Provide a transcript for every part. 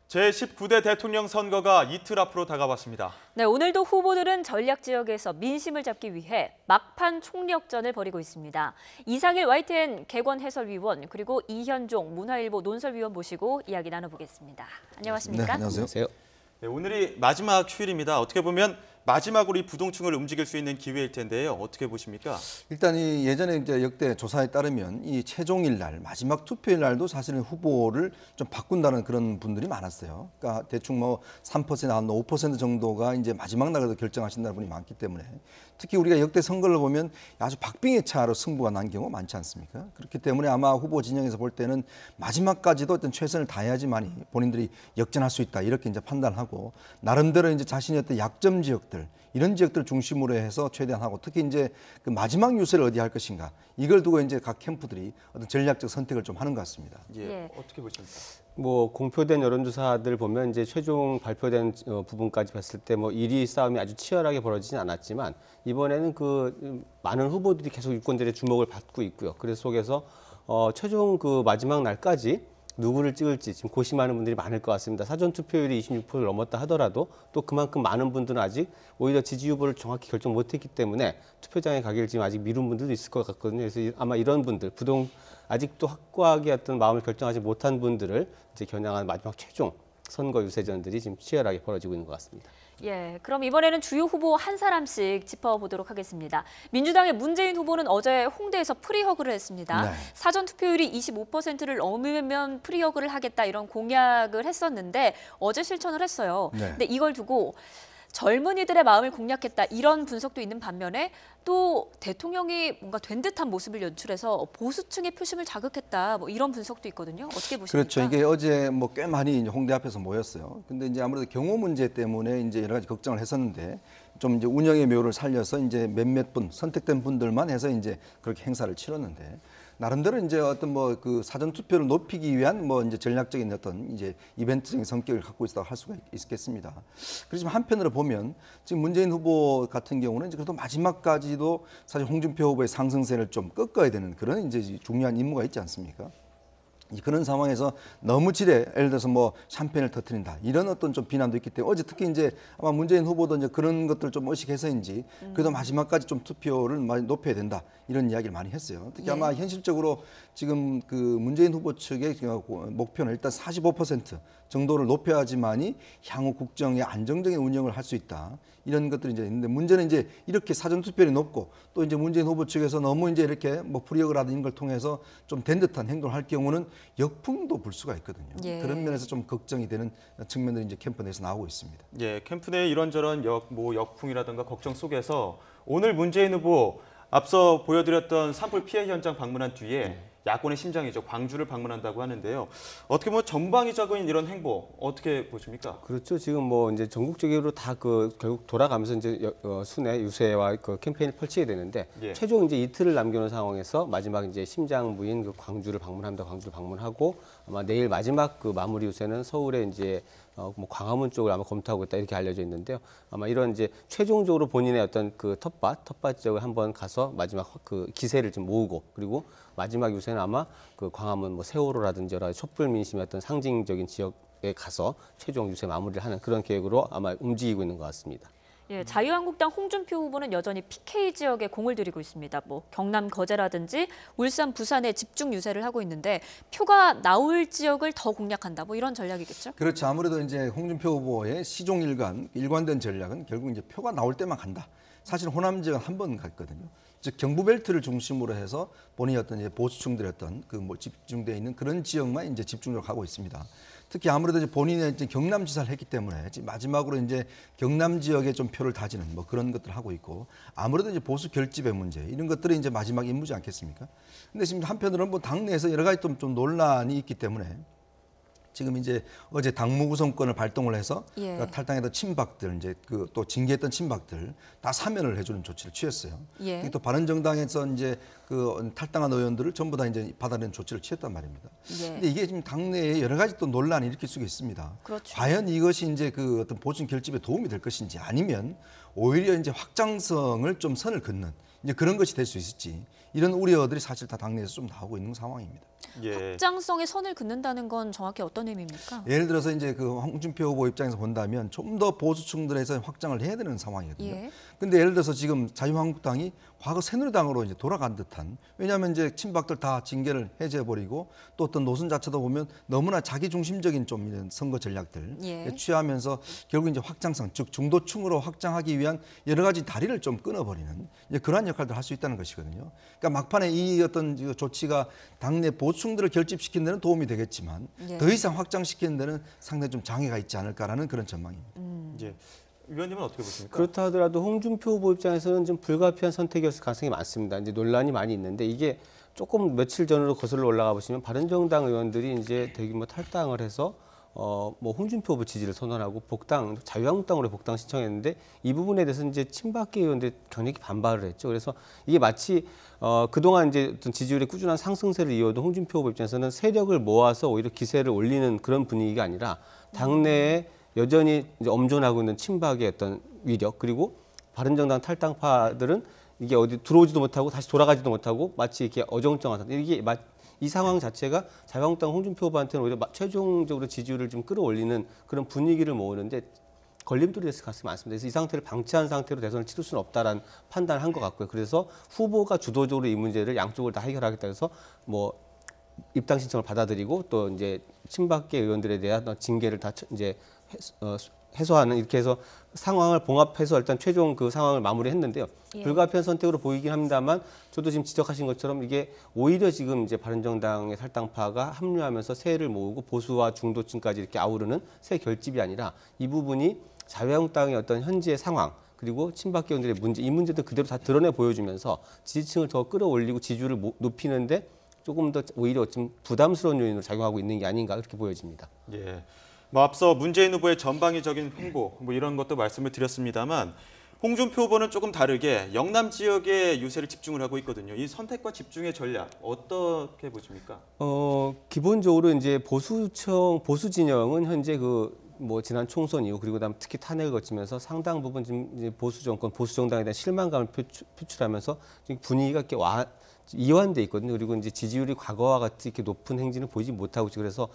제19대 대통령 선거가 이틀 앞으로 다가왔습니다. 네, 오늘도 후보들은 전략 지역에서 민심을 잡기 위해 막판 총력전을 벌이고 있습니다. 이상일 YTN 개권 해설위원 그리고 이현종 문화일보 논설위원 모시고 이야기 나눠보겠습니다. 안녕하십니까? 네, 안녕하세요. 네, 오늘이 마지막 휴일입니다. 어떻게 보면 마지막으로 이 부동층을 움직일 수 있는 기회일 텐데요. 어떻게 보십니까? 일단 이 예전에 이제 역대 조사에 따르면 이 최종일 날, 마지막 투표일 날도 사실은 후보를 좀 바꾼다는 그런 분들이 많았어요. 그러니까 대충 뭐 3%, 한 5% 정도가 이제 마지막 날에도 결정하신다는 분이 많기 때문에 특히 우리가 역대 선거를 보면 아주 박빙의 차로 승부가 난 경우가 많지 않습니까? 그렇기 때문에 아마 후보 진영에서 볼 때는 마지막까지도 어떤 최선을 다해야지만이 본인들이 역전할 수 있다 이렇게 이제 판단하고 나름대로 이제 자신의 어떤 약점 지역들 이런 지역들 중심으로 해서 최대한 하고 특히 이제 그 마지막 유세를 어디 할 것인가 이걸 두고 이제 각 캠프들이 어떤 전략적 선택을 좀 하는 것 같습니다. 예, 어떻게 보십니까? 뭐 공표된 여론조사들 보면 이제 최종 발표된 부분까지 봤을 때 뭐 1위 싸움이 아주 치열하게 벌어지진 않았지만 이번에는 그 많은 후보들이 계속 유권자들의 주목을 받고 있고요. 그래서 속에서 최종 그 마지막 날까지 누구를 찍을지 지금 고심하는 분들이 많을 것 같습니다. 사전 투표율이 26%를 넘었다 하더라도 또 그만큼 많은 분들은 아직 오히려 지지 후보를 정확히 결정 못했기 때문에 투표장에 가기를 지금 아직 미룬 분들도 있을 것 같거든요. 그래서 아마 이런 분들 아직도 확고하게 어떤 마음을 결정하지 못한 분들을 이제 겨냥한 마지막 최종 선거 유세전들이 지금 치열하게 벌어지고 있는 것 같습니다. 예, 그럼 이번에는 주요 후보 한 사람씩 짚어보도록 하겠습니다. 민주당의 문재인 후보는 어제 홍대에서 프리허그를 했습니다. 네. 사전 투표율이 25%를 넘으면 프리허그를 하겠다 이런 공약을 했었는데 어제 실천을 했어요. 네. 근데 이걸 두고 젊은이들의 마음을 공략했다 이런 분석도 있는 반면에 또 대통령이 뭔가 된 듯한 모습을 연출해서 보수층의 표심을 자극했다 뭐 이런 분석도 있거든요. 어떻게 보십니까? 그렇죠. 이게 어제 뭐 꽤 많이 이제 홍대 앞에서 모였어요. 근데 이제 아무래도 경호 문제 때문에 이제 여러 가지 걱정을 했었는데 좀 이제 운영의 묘를 살려서 이제 몇몇 분 선택된 분들만 해서 이제 그렇게 행사를 치렀는데 나름대로 이제 어떤 뭐 그 사전 투표를 높이기 위한 뭐 이제 전략적인 어떤 이제 이벤트적인 성격을 갖고 있다고 할 수가 있겠습니다. 그렇지만 한편으로 보면 지금 문재인 후보 같은 경우는 이제 그래도 마지막까지도 사실 홍준표 후보의 상승세를 좀 꺾어야 되는 그런 이제 중요한 임무가 있지 않습니까? 그런 상황에서 너무 지레 예를 들어서 뭐 샴페인을 터뜨린다 이런 어떤 좀 비난도 있기 때문에 어제 특히 이제 아마 문재인 후보도 이제 그런 것들 좀 의식해서인지 그래도 마지막까지 좀 투표를 많이 높여야 된다 이런 이야기를 많이 했어요. 특히 아마 현실적으로 지금 그 문재인 후보 측의 목표는 일단 45% 정도를 높여야지만이 향후 국정의 안정적인 운영을 할 수 있다 이런 것들이 이제 있는데 문제는 이제 이렇게 사전 투표율이 높고 또 이제 문재인 후보 측에서 너무 이제 이렇게 뭐 프리허그라든지 이런 걸 통해서 좀 된 듯한 행동을 할 경우는 역풍도 불 수가 있거든요. 예. 그런 면에서 좀 걱정이 되는 측면들이 이제 캠프 내에서 나오고 있습니다. 예, 캠프 내 이런저런 역풍이라든가 걱정 속에서 오늘 문재인 후보 앞서 보여드렸던 산불 피해 현장 방문한 뒤에 야권의 심장이죠. 광주를 방문한다고 하는데요. 어떻게 보면 전방위적인 이런 행보 어떻게 보십니까? 그렇죠. 지금 뭐 이제 전국적으로 다 그 결국 돌아가면서 이제 순회 유세와 그 캠페인을 펼치게 되는데 예. 최종 이제 이틀을 남겨놓은 상황에서 마지막 이제 심장부인 그 광주를 방문하고 아마 내일 마지막 그 마무리 유세는 서울에 이제 뭐 광화문 쪽을 아마 검토하고 있다 이렇게 알려져 있는데요. 아마 이런 이제 최종적으로 본인의 어떤 그 텃밭 지역을 한번 가서 마지막 그 기세를 좀 모으고 그리고 마지막 유세는 아마 그 광화문 뭐 세월호라든지 여러 가지 촛불 민심의 어떤 상징적인 지역에 가서 최종 유세 마무리를 하는 그런 계획으로 아마 움직이고 있는 것 같습니다. 예, 자유한국당 홍준표 후보는 여전히 PK 지역에 공을 들이고 있습니다. 뭐 경남 거제라든지 울산, 부산에 집중 유세를 하고 있는데 표가 나올 지역을 더 공략한다. 뭐 이런 전략이겠죠? 그렇죠. 아무래도 이제 홍준표 후보의 일관된 전략은 결국 이제 표가 나올 때만 간다. 사실 호남 지역은 한 번 갔거든요. 즉 경부벨트를 중심으로 해서 본인이 어떤 이제 보수층들의 어떤 그 뭐 집중되어 있는 그런 지역만 이제 집중적으로 가고 있습니다. 특히 아무래도 이제 본인의 이제 경남지사를 했기 때문에 지금 마지막으로 이제 경남 지역에 좀 표를 다지는 뭐 그런 것들을 하고 있고 아무래도 이제 보수 결집의 문제 이런 것들이 이제 마지막 임무지 않겠습니까? 근데 지금 한편으로는 뭐 당내에서 여러 가지 좀 논란이 있기 때문에 지금 이제 어제 당무 구성권을 발동을 해서 예. 탈당했던 친박들 이제 그 또 징계했던 친박들 다 사면을 해주는 조치를 취했어요. 예. 또 바른정당에서 이제 그 탈당한 의원들을 전부 다 이제 받아내는 조치를 취했단 말입니다. 예. 근데 이게 지금 당내에 여러 가지 또 논란을 일으킬 수가 있습니다. 그렇죠. 과연 이것이 이제 그 어떤 보수 결집에 도움이 될 것인지 아니면 오히려 이제 확장성을 좀 선을 긋는 이제 그런 것이 될 수 있을지 이런 우려들이 사실 다 당내에서 좀 나오고 있는 상황입니다. 예. 확장성에 선을 긋는다는 건 정확히 어떤 의미입니까? 예를 들어서 이제 그 홍준표 후보 입장에서 본다면 좀 더 보수층들에서 확장을 해야 되는 상황이거든요. 예. 근데 예를 들어서 지금 자유한국당이 과거 새누리당으로 이제 돌아간 듯한, 왜냐하면 이제 친박들 다 징계를 해제해버리고 또 어떤 노선 자체도 보면 너무나 자기 중심적인 좀 이런 선거 전략들 예. 취하면서 결국 이제 확장성, 즉 중도층으로 확장하기 위한 여러 가지 다리를 좀 끊어버리는 이제 그러한 역할도 할 수 있다는 것이거든요. 그러니까 막판에 이 어떤 조치가 당내 보수층들을 결집시키는 데는 도움이 되겠지만 예. 더 이상 확장시키는 데는 상당히 좀 장애가 있지 않을까라는 그런 전망입니다. 예. 위원님은 어떻게 보십니까? 그렇다 하더라도 홍준표 후보 입장에서는 좀 불가피한 선택이었을 가능성이 많습니다. 이제 논란이 많이 있는데 이게 조금 며칠 전으로 거슬러 올라가 보시면 바른정당 의원들이 이제 대규모 탈당을 해서 뭐 홍준표 후보 지지를 선언하고 복당, 자유한국당으로 복당 신청했는데 이 부분에 대해서 이제 친박계 의원들이 강력히 반발을 했죠. 그래서 이게 마치 그동안 이제 어떤 지지율의 꾸준한 상승세를 이어도 홍준표 후보 입장에서는 세력을 모아서 오히려 기세를 올리는 그런 분위기가 아니라 당내에 여전히 이제 엄존하고 있는 친박의 어떤 위력, 그리고 바른정당 탈당파들은 이게 어디 들어오지도 못하고 다시 돌아가지도 못하고 마치 이렇게 어정쩡한 상태. 이게 이 상황 자체가 자유한국당 홍준표 후보한테는 오히려 최종적으로 지지율을 좀 끌어올리는 그런 분위기를 모으는데 걸림돌이 됐을 가능성이 많습니다. 그래서 이 상태를 방치한 상태로 대선을 치를 수는 없다라는 판단을 한 것 같고요. 그래서 후보가 주도적으로 이 문제를 양쪽을 다 해결하겠다 해서 뭐 입당 신청을 받아들이고 또 이제 친박계 의원들에 대한 징계를 다 이제 해소하는, 이렇게 해서 상황을 봉합해서 일단 최종 그 상황을 마무리했는데요. 예. 불가피한 선택으로 보이긴 합니다만 저도 지금 지적하신 것처럼 이게 오히려 지금 이제 바른정당의 탈당파가 합류하면서 세를 모으고 보수와 중도층까지 이렇게 아우르는 새 결집이 아니라 이 부분이 자유한국당의 어떤 현재의 상황, 그리고 친박계 의원들의 문제, 이 문제도 그대로 다 드러내 보여주면서 지지층을 더 끌어올리고 지지율을 높이는데 조금 더 오히려 좀 부담스러운 요인으로 작용하고 있는 게 아닌가 그렇게 보여집니다. 예. 뭐 앞서 문재인 후보의 전방위적인 홍보 뭐 이런 것도 말씀을 드렸습니다만 홍준표 후보는 조금 다르게 영남 지역에 유세를 집중을 하고 있거든요. 이 선택과 집중의 전략 어떻게 보십니까? 기본적으로 이제 보수 진영은 현재 뭐 지난 총선 이후 그리고 그다음 특히 탄핵을 거치면서 상당 부분 지금 이제 보수 정권, 보수 정당에 대한 실망감을 표출하면서 지금 분위기가 이렇게 이완돼 있거든요. 그리고 이제 지지율이 과거와 같이 이렇게 높은 행진을 보이지 못하고 있죠. 그래서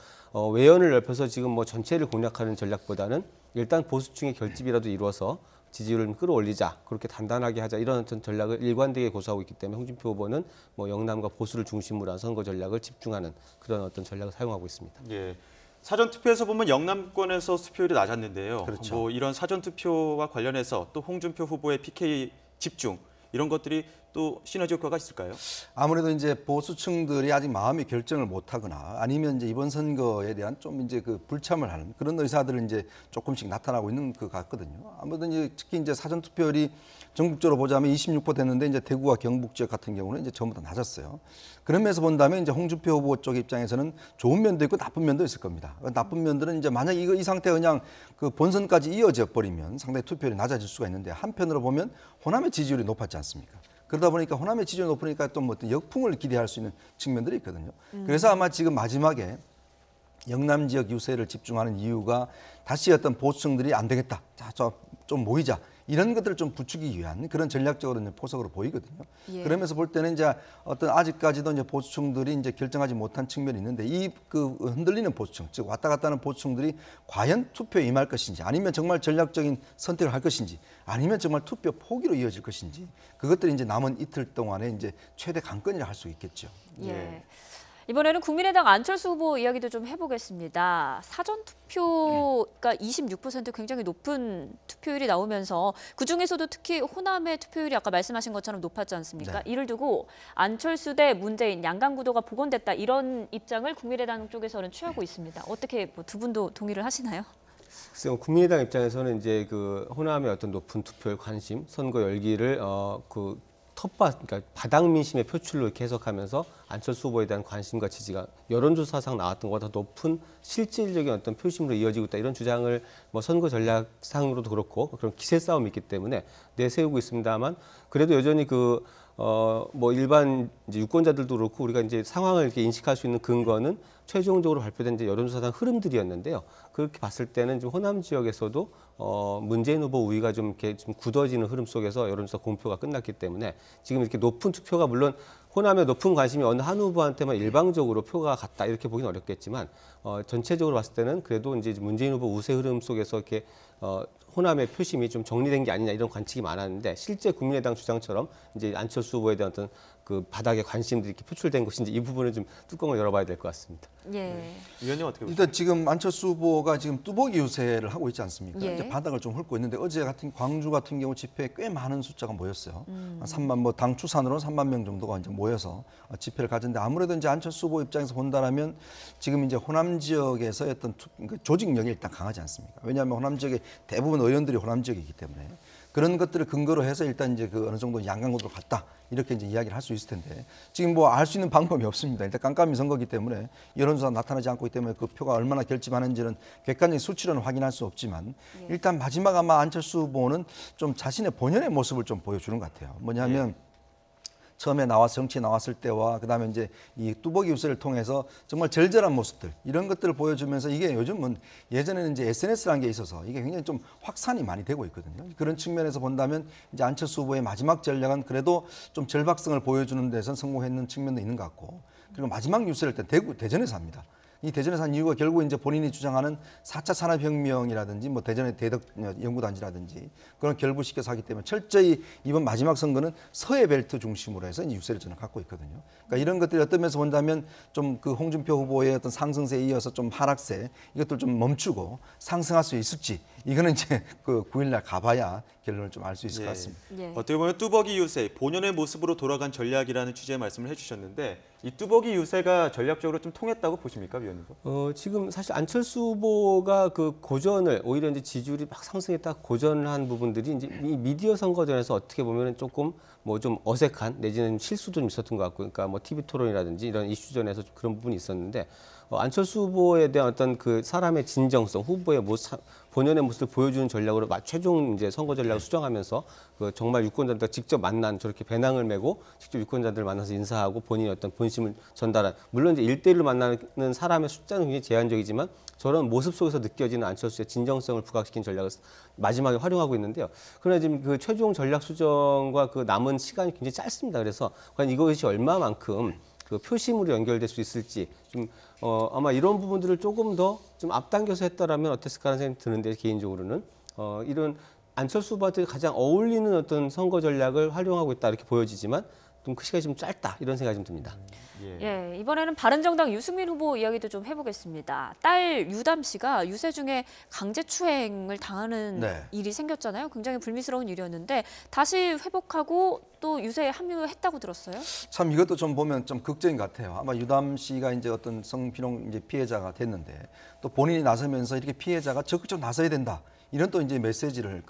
외연을 넓혀서 지금 뭐 전체를 공략하는 전략보다는 일단 보수층의 결집이라도 이루어서 지지율을 끌어올리자, 그렇게 단단하게 하자, 이런 어떤 전략을 일관되게 고수하고 있기 때문에 홍준표 후보는 뭐 영남과 보수를 중심으로 한 선거 전략을 집중하는 그런 어떤 전략을 사용하고 있습니다. 예. 사전 투표에서 보면 영남권에서 투표율이 낮았는데요. 그렇죠. 뭐 이런 사전 투표와 관련해서 또 홍준표 후보의 PK 집중 이런 것들이 또 시너지 효과가 있을까요? 아무래도 이제 보수층들이 아직 마음의 결정을 못하거나 아니면 이제 이번 선거에 대한 좀 이제 그 불참을 하는 그런 의사들은 이제 조금씩 나타나고 있는 것 같거든요. 아무래도 이제 특히 이제 사전 투표율이 전국적으로 보자면 26% 됐는데 이제 대구와 경북 지역 같은 경우는 이제 전부 다 낮았어요. 그런 면에서 본다면 이제 홍준표 후보 쪽 입장에서는 좋은 면도 있고 나쁜 면도 있을 겁니다. 나쁜 면들은 이제 만약 이 상태가 그냥 그 본선까지 이어져 버리면 상당히 투표율이 낮아질 수가 있는데 한편으로 보면 호남의 지지율이 높았지 않습니까? 그러다 보니까 호남의 지지율이 높으니까 또 뭐 어떤 역풍을 기대할 수 있는 측면들이 있거든요. 그래서 아마 지금 마지막에 영남 지역 유세를 집중하는 이유가 다시 어떤 보수층들이 안 되겠다, 자, 좀 모이자, 이런 것들을 좀 부추기기 위한 그런 전략적으로 이제 포석으로 보이거든요. 예. 그러면서 볼 때는 이제 어떤 아직까지도 이제 보수층들이 이제 결정하지 못한 측면이 있는데 이 그 흔들리는 보수층, 즉 왔다 갔다 하는 보수층들이 과연 투표에 임할 것인지, 아니면 정말 전략적인 선택을 할 것인지, 아니면 정말 투표 포기로 이어질 것인지, 그것들이 이제 남은 이틀 동안에 이제 최대 관건이라 할 수 있겠죠. 예. 이번에는 국민의당 안철수 후보 이야기도 좀 해보겠습니다. 사전 투표가 26% 굉장히 높은 투표율이 나오면서 그중에서도 특히 호남의 투표율이 아까 말씀하신 것처럼 높았지 않습니까? 네. 이를 두고 안철수 대 문재인 양강 구도가 복원됐다, 이런 입장을 국민의당 쪽에서는 취하고 있습니다. 어떻게 뭐 두 분도 동의를 하시나요? 글쎄요, 국민의당 입장에서는 이제 그 호남의 어떤 높은 투표율 관심, 선거 열기를 그러니까 바닥 민심의 표출로 이렇게 해석하면서 안철수 후보에 대한 관심과 지지가 여론조사상 나왔던 것보다 높은 실질적인 어떤 표심으로 이어지고 있다, 이런 주장을 뭐 선거 전략상으로도 그렇고 그런 기세 싸움이 있기 때문에 내세우고 있습니다만, 그래도 여전히 뭐 일반 이제 유권자들도 그렇고 우리가 이제 상황을 이렇게 인식할 수 있는 근거는 최종적으로 발표된 이제 여론조사단 흐름들이었는데요. 그렇게 봤을 때는 좀 호남 지역에서도 문재인 후보 우위가 좀 이렇게 좀 굳어지는 흐름 속에서 여론조사 공표가 끝났기 때문에 지금 이렇게 높은 투표가 물론 호남에 높은 관심이 어느 한 후보한테만 일방적으로 표가 갔다 이렇게 보기는 어렵겠지만 전체적으로 봤을 때는 그래도 이제 문재인 후보 우세 흐름 속에서 이렇게 호남의 표심이 좀 정리된 게 아니냐 이런 관측이 많았는데 실제 국민의당 주장처럼 이제 안철수 후보에 대한 어떤 그 바닥의 관심들이 이렇게 표출된 것인지 이 부분은 좀 뚜껑을 열어봐야 될 것 같습니다. 예. 위원님 어떻게 보세요? 일단 지금 안철수 후보가 지금 뚜벅이 유세를 하고 있지 않습니까? 예. 이제 바닥을 좀 훑고 있는데 어제 같은 광주 같은 경우 집회에 꽤 많은 숫자가 모였어요. 한 3만 뭐 당 추산으로 3만 명 정도가 이제 모여서 집회를 가졌는데 아무래도 이제 안철수 후보 입장에서 본다라면 지금 이제 호남 지역에서 어떤 조직력이 일단 강하지 않습니까? 왜냐하면 호남 지역의 대부분 의원들이 호남 지역이기 때문에 그런 것들을 근거로 해서 일단 이제 그 어느 정도 양강구도로 갔다 이렇게 이제 이야기를 할 수 있을 텐데 지금 뭐 알 수 있는 방법이 없습니다. 일단 깜깜이 선거기 때문에 여론조사 나타나지 않고 있기 때문에 그 표가 얼마나 결집하는지는 객관적인 수치로는 확인할 수 없지만 일단 마지막 아마 안철수 후보는 좀 자신의 본연의 모습을 좀 보여주는 것 같아요. 뭐냐면 처음에 정치에 나왔을 때와 그다음에 이제 이 뚜벅이 유세를 통해서 정말 절절한 모습들 이런 것들을 보여주면서 이게 요즘은 예전에는 이제 SNS라는 게 있어서 이게 굉장히 좀 확산이 많이 되고 있거든요. 그런 측면에서 본다면 이제 안철수 후보의 마지막 전략은 그래도 좀 절박성을 보여주는 데선 성공했는 측면도 있는 것 같고 그리고 마지막 유세를 일단 대전에서 합니다. 이 대전에서 한 이유가 결국 이제 본인이 주장하는 4차 산업혁명이라든지 뭐 대전의 대덕 연구단지라든지 그런 결부시켜서 하기 때문에 철저히 이번 마지막 선거는 서해 벨트 중심으로 해서 이제 유세를 저는 갖고 있거든요. 그러니까 이런 것들이 어떤 면에서 본다면 좀 그 홍준표 후보의 어떤 상승세에 이어서 좀 하락세 이것들 좀 멈추고 상승할 수 있을지 이거는 이제 그 9일날 가봐야 결론을 좀 알 수 있을 것 같습니다. 예. 어떻게 보면 뚜벅이 유세, 본연의 모습으로 돌아간 전략이라는 취지의 말씀을 해주셨는데 이 뚜벅이 유세가 전략적으로 좀 통했다고 보십니까, 위원님? 지금 사실 안철수 후보가 그 고전을 오히려 이제 지지율이 막 상승했다 고전을 한 부분들이 이제 이 미디어 선거전에서 어떻게 보면 조금 뭐 좀 어색한 내지는 실수도 좀 있었던 것 같고, 그러니까 뭐 TV 토론이라든지 이런 이슈전에서 좀 그런 부분이 있었는데 안철수 후보에 대한 어떤 그 사람의 진정성, 후보의 본연의 모습을 보여주는 전략으로 최종 이제 선거 전략을 수정하면서 그 정말 유권자들 직접 만난 저렇게 배낭을 메고 직접 유권자들을 만나서 인사하고 본인의 어떤 본심을 전달한 물론 이제 1대1로 만나는 사람의 숫자는 굉장히 제한적이지만 저런 모습 속에서 느껴지는 안철수의 진정성을 부각시킨 전략을 마지막에 활용하고 있는데요. 그러나 지금 그 최종 전략 수정과 그 남은 시간이 굉장히 짧습니다. 그래서 과연 이것이 얼마만큼 그 표심으로 연결될 수 있을지 좀 아마 이런 부분들을 조금 더 좀 앞당겨서 했더라면 어땠을까라는 생각이 드는데 개인적으로는 이런 안철수 후보한테 가장 어울리는 어떤 선거 전략을 활용하고 있다 이렇게 보여지지만 좀 그 시간이 좀 짧다 이런 생각이 좀 듭니다. 예, 이번에는 바른정당 유승민 후보 이야기도 좀 해보겠습니다. 딸 유담 씨가 유세 중에 강제추행을 당하는 일이 생겼잖아요. 굉장히 불미스러운 일이었는데 다시 회복하고 또 유세에 합류했다고 들었어요. 참 이것도 좀 보면 좀 극적인 것 같아요. 아마 유담 씨가 이제 어떤 성희롱 이제 피해자가 됐는데 또 본인이 나서면서 이렇게 피해자가 적극적으로 나서야 된다. 이런 또 이제 메시지를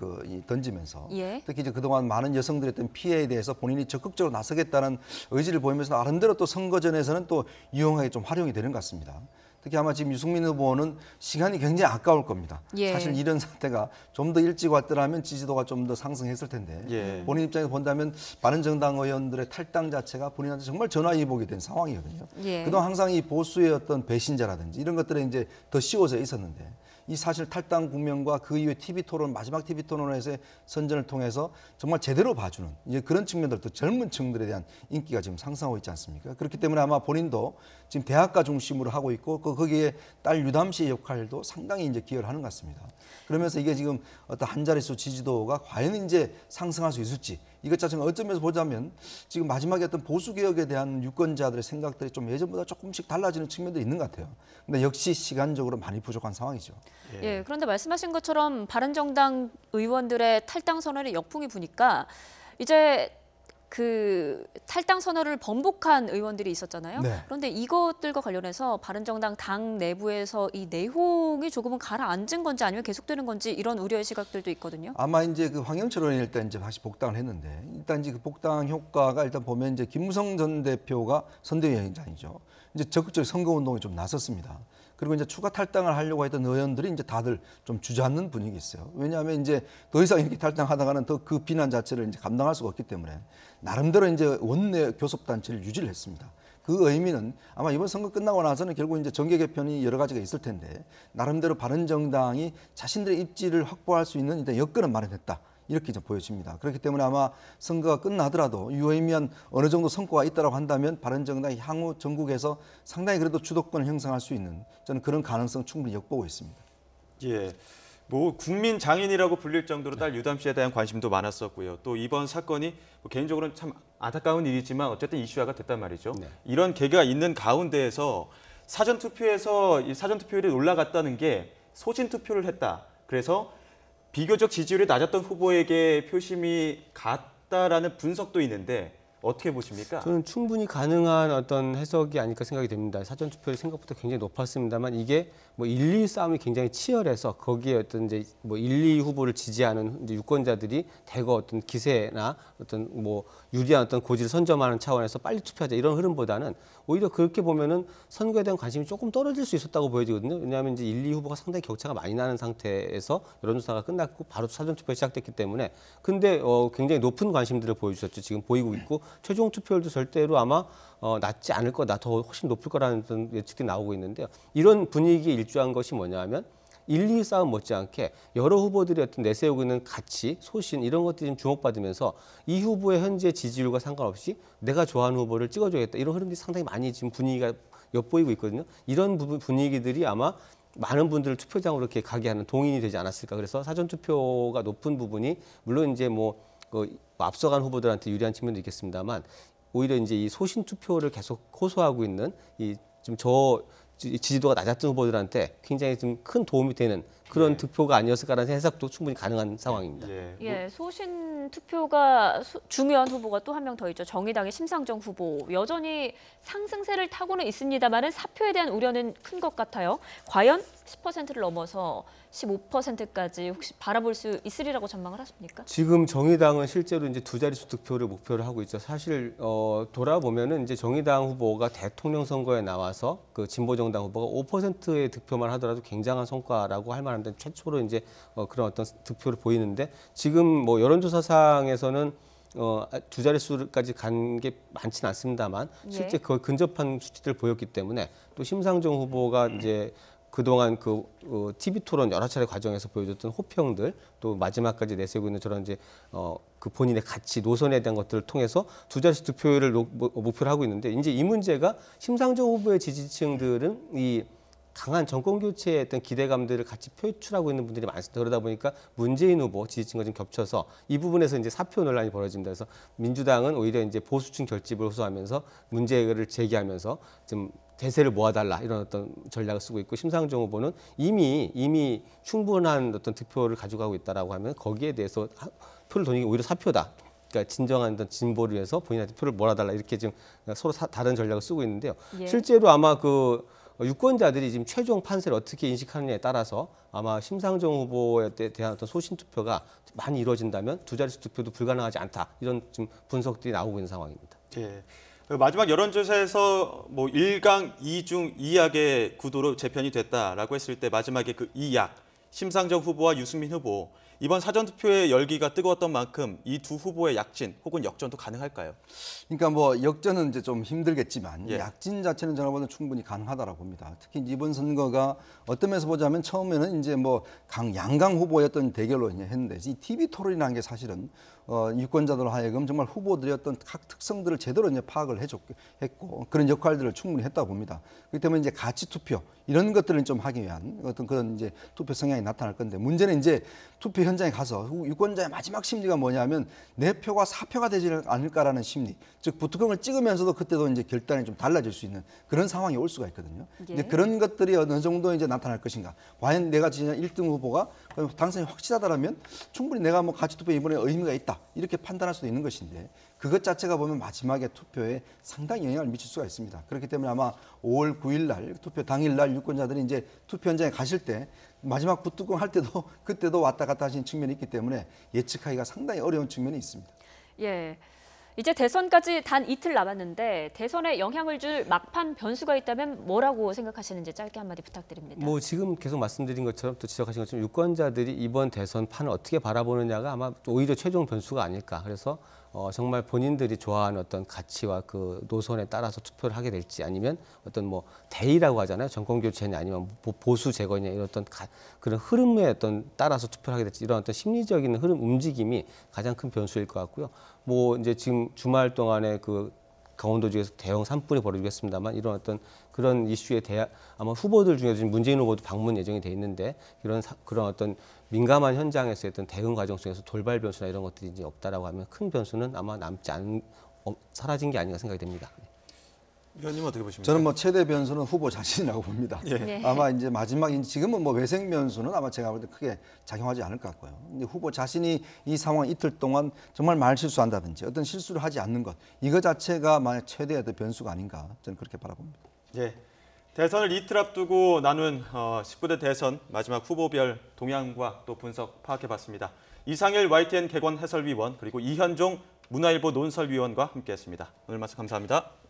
던지면서 특히 이제 그동안 많은 여성들의 어떤 피해에 대해서 본인이 적극적으로 나서겠다는 의지를 보이면서 나름대로 또 선거전에서는 또 유용하게 좀 활용이 되는 것 같습니다. 특히 아마 지금 유승민 후보는 시간이 굉장히 아까울 겁니다. 사실 이런 사태가 좀 더 일찍 왔더라면 지지도가 좀 더 상승했을 텐데 본인 입장에서 본다면 바른정당 의원들의 탈당 자체가 본인한테 정말 전화위복이 된 상황이거든요. 그동안 항상 이 보수의 어떤 배신자라든지 이런 것들에 이제 더 씌워져 있었는데 이 사실 탈당 국면과 그 이후에 TV 토론, 마지막 TV 토론에서의 선전을 통해서 정말 제대로 봐주는 이제 그런 측면들도 젊은 층들에 대한 인기가 지금 상승하고 있지 않습니까? 그렇기 때문에 아마 본인도 지금 대학가 중심으로 하고 있고 거기에 딸 유담 씨의 역할도 상당히 이제 기여를 하는 것 같습니다. 그러면서 이게 지금 어떤 한 자릿수 지지도가 과연 이제 상승할 수 있을지 이것 자체가 어쩌면서 보자면 지금 마지막에 어떤 보수개혁에 대한 유권자들의 생각들이 좀 예전보다 조금씩 달라지는 측면도 있는 것 같아요. 근데 역시 시간적으로 많이 부족한 상황이죠. 예, 그런데 말씀하신 것처럼 바른정당 의원들의 탈당 선언에 역풍이 부니까 이제 그 탈당 선언을 번복한 의원들이 있었잖아요. 그런데 이것들과 관련해서 바른정당 당 내부에서 이 내용이 조금은 가라앉은 건지 아니면 계속되는 건지 이런 우려의 시각들도 있거든요. 아마 이제 그 황영철 의원이 일단 이제 다시 복당을 했는데 일단 이제 그 복당 효과가 일단 보면 이제 김무성 전 대표가 선대위원장이죠. 이제 적극적인 선거운동에 좀 나섰습니다. 그리고 이제 추가 탈당을 하려고 했던 의원들이 이제 다들 좀 주저앉는 분위기 있어요. 왜냐하면 이제 더 이상 이렇게 탈당하다가는 더 그 비난 자체를 이제 감당할 수가 없기 때문에 나름대로 이제 원내 교섭단체를 유지를 했습니다. 그 의미는 아마 이번 선거 끝나고 나서는 결국 이제 정계 개편이 여러 가지가 있을 텐데 나름대로 바른정당이 자신들의 입지를 확보할 수 있는 일단 여건은 마련했다. 이렇게 이제 보여집니다. 그렇기 때문에 아마 선거가 끝나더라도 유의미한 어느 정도 성과가 있다고 한다면 바른정당이 향후 전국에서 상당히 그래도 주도권을 형성할 수 있는 저는 그런 가능성 충분히 엿보고 있습니다. 예. 뭐 국민 장인이라고 불릴 정도로 딸 유담 씨에 대한 관심도 많았었고요. 또 이번 사건이 뭐 개인적으로는 참 안타까운 일이지만 어쨌든 이슈화가 됐단 말이죠. 네. 이런 계기가 있는 가운데에서 사전 투표에서 이 사전 투표율이 올라갔다는 게 소신 투표를 했다. 그래서 비교적 지지율이 낮았던 후보에게 표심이 갔다라는 분석도 있는데 어떻게 보십니까? 저는 충분히 가능한 어떤 해석이 아닐까 생각이 됩니다. 사전 투표율이 생각보다 굉장히 높았습니다만 이게 뭐 1, 2 싸움이 굉장히 치열해서 거기에 어떤 이제 뭐 1, 2 후보를 지지하는 이제 유권자들이 대거 어떤 기세나 어떤 뭐 유리한 어떤 고지를 선점하는 차원에서 빨리 투표하자 이런 흐름보다는 오히려 그렇게 보면은 선거에 대한 관심이 조금 떨어질 수 있었다고 보여지거든요. 왜냐하면 이제 1, 2 후보가 상당히 격차가 많이 나는 상태에서 여론조사가 끝났고 바로 사전 투표가 시작됐기 때문에 근데 굉장히 높은 관심들을 보여주셨죠. 지금 보이고 있고 최종 투표율도 절대로 아마 낮지 않을 거다, 더 훨씬 높을 거라는 어떤 예측들이 나오고 있는데요. 이런 분위기에 일조한 것이 뭐냐면 1, 2 싸움 못지않게 여러 후보들이 어떤 내세우고 있는 가치, 소신 이런 것들이 좀 주목받으면서 이 후보의 현재 지지율과 상관없이 내가 좋아하는 후보를 찍어줘야겠다 이런 흐름들이 상당히 많이 지금 분위기가 엿보이고 있거든요. 이런 분위기들이 아마 많은 분들을 투표장으로 이렇게 가게 하는 동인이 되지 않았을까. 그래서 사전 투표가 높은 부분이 물론 이제 앞서간 후보들한테 유리한 측면도 있겠습니다만 오히려 이제 이 소신 투표를 계속 호소하고 있는 이 좀 지지도가 낮았던 후보들한테 굉장히 좀 큰 도움이 되는 그런 득표가 아니었을까라는 해석도 충분히 가능한 상황입니다. 예, 소신 투표가 중요한 후보가 또 한 명 더 있죠. 정의당의 심상정 후보. 여전히 상승세를 타고는 있습니다만은 사표에 대한 우려는 큰 것 같아요. 과연 10%를 넘어서 15%까지 혹시 바라볼 수 있으리라고 전망을 하십니까? 지금 정의당은 실제로 이제 두 자릿수 득표를 목표로 하고 있죠. 사실 돌아보면은 이제 정의당 후보가 대통령 선거에 나와서 그 진보정당 후보가 5%의 득표만 하더라도 굉장한 성과라고 할 만한데 최초로 이제 그런 어떤 득표를 보이는데 지금 뭐 여론조사상에서는 두 자릿수까지 간 게 많지는 않습니다만 실제 거의 근접한 수치들을 보였기 때문에 또 심상정 후보가 이제 그동안 TV 토론 여러 차례 과정에서 보여줬던 호평들 또 마지막까지 내세우고 있는 저런 이제 그 본인의 가치 노선에 대한 것들을 통해서 두 자릿수 득표율을 목표로 하고 있는데 이제 이 문제가 심상정 후보의 지지층들은 이 강한 정권 교체에 어떤 기대감들을 같이 표출하고 있는 분들이 많습니다. 그러다 보니까 문재인 후보 지지층과 좀 겹쳐서 이 부분에서 이제 사표 논란이 벌어집니다. 그래서 민주당은 오히려 이제 보수층 결집을 호소하면서 문제를 제기하면서 좀 대세를 모아달라 이런 어떤 전략을 쓰고 있고 심상정 후보는 이미 충분한 어떤 득표를 가져가고 있다라고 하면 거기에 대해서 표를 돌리기 오히려 사표다. 그러니까 진정한 어떤 진보를 위해서 본인한테 표를 몰아달라 이렇게 지금 서로 다른 전략을 쓰고 있는데요. 실제로 아마 유권자들이 지금 최종 판세를 어떻게 인식하느냐에 따라서 아마 심상정 후보에 대한 어떤 소신 투표가 많이 이루어진다면 두 자릿수 투표도 불가능하지 않다 이런 지금 분석들이 나오고 있는 상황입니다. 예. 마지막 여론조사에서 뭐 1강 2중 2약의 구도로 재편이 됐다라고 했을 때 마지막에 그 2약 심상정 후보와 유승민 후보 이번 사전투표의 열기가 뜨거웠던 만큼 이 두 후보의 약진 혹은 역전도 가능할까요? 그러니까 뭐 역전은 이제 좀 힘들겠지만 예. 약진 자체는 제가 보는 충분히 가능하다고 봅니다. 특히 이번 선거가 어떤 면에서 보자면 처음에는 이제 뭐 양강 후보였던 대결로 이제 했는데 이 TV 토론이라는 게 사실은 유권자들 하여금 정말 후보들의 어떤 각 특성들을 제대로 이제 파악을 했고 그런 역할들을 충분히 했다고 봅니다. 그렇기 때문에 이제 가치 투표 이런 것들을 좀 하기 위한 어떤 그런 이제 투표 성향이 나타날 건데 문제는 이제 투표 현장에 가서 유권자의 마지막 심리가 뭐냐면 내 표가 사표가 되지 않을까라는 심리, 즉 부뚜껑을 찍으면서도 그때도 이제 결단이 좀 달라질 수 있는 그런 상황이 올 수가 있거든요. 예. 이제 그런 것들이 어느 정도 이제 나타날 것인가. 과연 내가 진짜 1등 후보가 당선이 확실하다라면 충분히 내가 뭐 가치 투표 이번에 의미가 있다 이렇게 판단할 수도 있는 것인데 그것 자체가 보면 마지막에 투표에 상당히 영향을 미칠 수가 있습니다. 그렇기 때문에 아마 5월 9일 날 투표 당일 날 유권자들이 이제 투표 현장에 가실 때 마지막 부뚜껑 할 때도 그때도 왔다 갔다 하시는 측면이 있기 때문에 예측하기가 상당히 어려운 측면이 있습니다. 예. 이제 대선까지 단 이틀 남았는데 대선에 영향을 줄 막판 변수가 있다면 뭐라고 생각하시는지 짧게 한마디 부탁드립니다. 뭐 지금 계속 말씀드린 것처럼 또 지적하신 것처럼 유권자들이 이번 대선 판을 어떻게 바라보느냐가 아마 오히려 최종 변수가 아닐까. 그래서 정말 본인들이 좋아하는 어떤 가치와 그 노선에 따라서 투표를 하게 될지 아니면 어떤 뭐 대의라고 하잖아요. 정권 교체냐 아니면 보수 재건이냐 이런 어떤 그런 흐름에 어떤 따라서 투표를 하게 될지 이런 어떤 심리적인 흐름 움직임이 가장 큰 변수일 것 같고요. 뭐 이제 지금 주말 동안에 그 강원도 지역에서 대형 산불이 벌어지겠습니다만 이런 어떤 그런 이슈에 대해 아마 후보들 중에서 지금 문재인 후보도 방문 예정이 돼 있는데 그런 어떤 민감한 현장에서 어떤 대응 과정 속에서 돌발 변수나 이런 것들이 이제 없다라고 하면 큰 변수는 아마 사라진 게 아닌가 생각이 됩니다. 위원님 어떻게 보십니까? 저는 뭐 최대 변수는 후보 자신이라고 봅니다. 네. 아마 이제 지금은 뭐 외생 변수는 아마 제가 볼 때 크게 작용하지 않을 것 같고요. 이제 후보 자신이 이 상황 이틀 동안 정말 말 실수한다든지 어떤 실수를 하지 않는 것 이거 자체가 만약 최대의 어떤 변수가 아닌가 저는 그렇게 바라봅니다. 예. 대선을 이틀 앞두고 나눈 19대 대선 마지막 후보별 동향과 또 분석 파악해봤습니다. 이상일 YTN 개관 해설위원 그리고 이현종 문화일보 논설위원과 함께했습니다. 오늘 말씀 감사합니다.